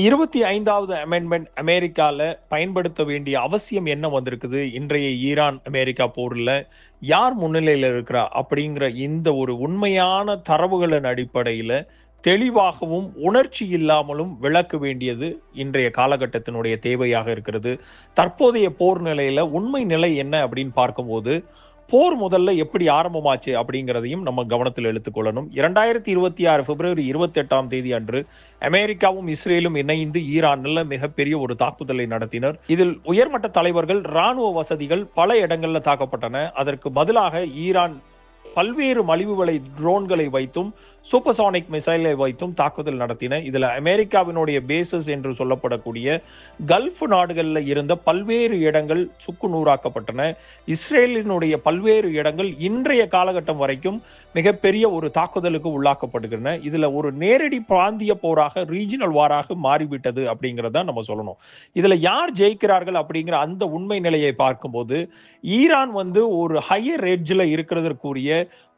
25வது amendment அமெரிக்கால பயன்படுத்த வேண்டிய அவசியம் என்ன வந்திருக்குது? இன்றைய ஈரான் அமெரிக்கா போர்ல யார் முன்னிலையில இருக்கிறா? அப்படிங்கிற இந்த ஒரு உண்மையான தரவுகளின் அடிப்படையில தெளிவாகவும், உணர்ச்சி இல்லாமலும் விளக்க வேண்டியது இன்றைய காலகட்டத்தினுடைய தேவையாக இருக்கிறது. தற்போதைய போர் நிலையில உண்மை நிலை என்ன அப்படின்னு பார்க்கும்போது, போர் முதல்ல எப்படி ஆரம்பமாச்சு அப்படிங்கிறதையும் நம்ம கவனத்தில் எடுத்துக்கொள்ளணும். 2026 பிப்ரவரி 28ஆம் தேதி அன்று அமெரிக்காவும் இஸ்ரேலும் இணைந்து ஈரானில் மிகப்பெரிய ஒரு தாக்குதலை நடத்தினர். இதில் உயர்மட்ட தலைவர்கள், ராணுவ வசதிகள் பல இடங்களில் தாக்கப்பட்டன. அதற்கு பதிலாக ஈரான் பல்வேறு மலிவுகளை ட்ரோன்களை வைத்தும் சூப்பர்சானிக் மிசைலை வைத்தும் தாக்குதல் நடத்தின. இதில் அமெரிக்காவினுடைய பேசஸ் என்று சொல்லப்படக்கூடிய கல்ஃப் நாடுகளில் இருந்த பல்வேறு இடங்கள் சுக்கு நூறாக்கப்பட்டன. இஸ்ரேலினுடைய பல்வேறு இடங்கள் இன்றைய காலகட்டம் வரைக்கும் மிகப்பெரிய ஒரு தாக்குதலுக்கு உள்ளாக்கப்படுகின்றன. இதில் ஒரு நேரடி பிராந்திய போராக, ரீஜனல் வாராக மாறிவிட்டது அப்படிங்கிறத நம்ம சொல்லணும். இதில் யார் ஜெயிக்கிறார்கள் அப்படிங்கிற அந்த உண்மை நிலையை பார்க்கும்போது ஈரான் ஒரு ஹையர் எட்ஜில் இருக்கிறதற்குரிய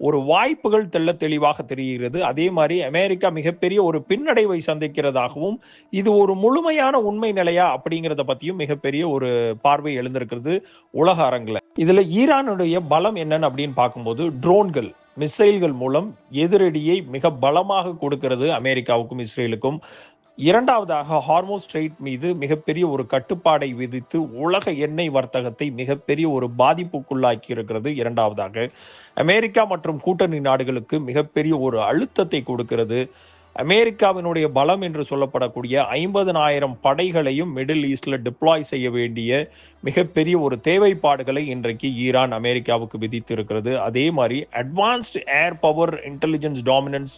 ஒரு வாய்ப்புகள் தெளிவாக தெரிகிறது. அதே மாதிரி அமெரிக்கா மிகப்பெரிய ஒரு பின்னடைவை சந்திக்கிறதாகவும், இது ஒரு முழுமையான உண்மை நிலையா அப்படிங்கிறத பத்தியும் மிகப்பெரிய ஒரு பார்வை எழுந்திருக்கிறது உலக அரங்குல. இதுல ஈரானுடைய பலம் என்னன்னு அப்படின்னு பார்க்கும்போது ட்ரோன்கள், மிசைல்கள் மூலம் எதிரடியை மிக பலமாக கொடுக்கிறது அமெரிக்காவுக்கும் இஸ்ரேலுக்கும். இரண்டாவதாக ஹார்மோஸ் ஸ்ட்ரெய்ட் மீது மிகப்பெரிய ஒரு கட்டுப்பாடை விதித்து உலக எண்ணெய் வர்த்தகத்தை மிகப்பெரிய ஒரு பாதிப்புக்குள்ளாக்கி இருக்கிறது. இரண்டாவதாக அமெரிக்கா மற்றும் கூட்டணி நாடுகளுக்கு மிகப்பெரிய ஒரு அழுத்தத்தை கொடுக்கிறது. அமெரிக்காவினுடைய பலம் என்று சொல்லப்படக்கூடிய 50,000 படைகளையும் மிடில் ஈஸ்ட்ல டிப்ளாய் செய்ய வேண்டிய மிகப்பெரிய ஒரு தேவைப்பாடுகளை இன்றைக்கு ஈரான் அமெரிக்காவுக்கு விதித்து இருக்கிறது. அதே மாதிரி அட்வான்ஸ்டு ஏர் பவர் இன்டெலிஜென்ஸ் டாமினன்ஸ்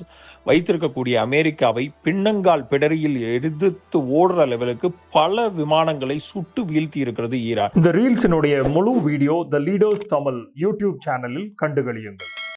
வைத்திருக்கக்கூடிய அமெரிக்காவை பின்னங்கால் பிடரியில் எதிர்த்து ஓடுற லெவலுக்கு பல விமானங்களை சுட்டு வீழ்த்தி இருக்கிறது ஈரான். இந்த ரீல்ஸினுடைய முழு வீடியோ த லீடர்ஸ் தமிழ் யூடியூப் சேனலில் கண்டுகளியுங்கள்.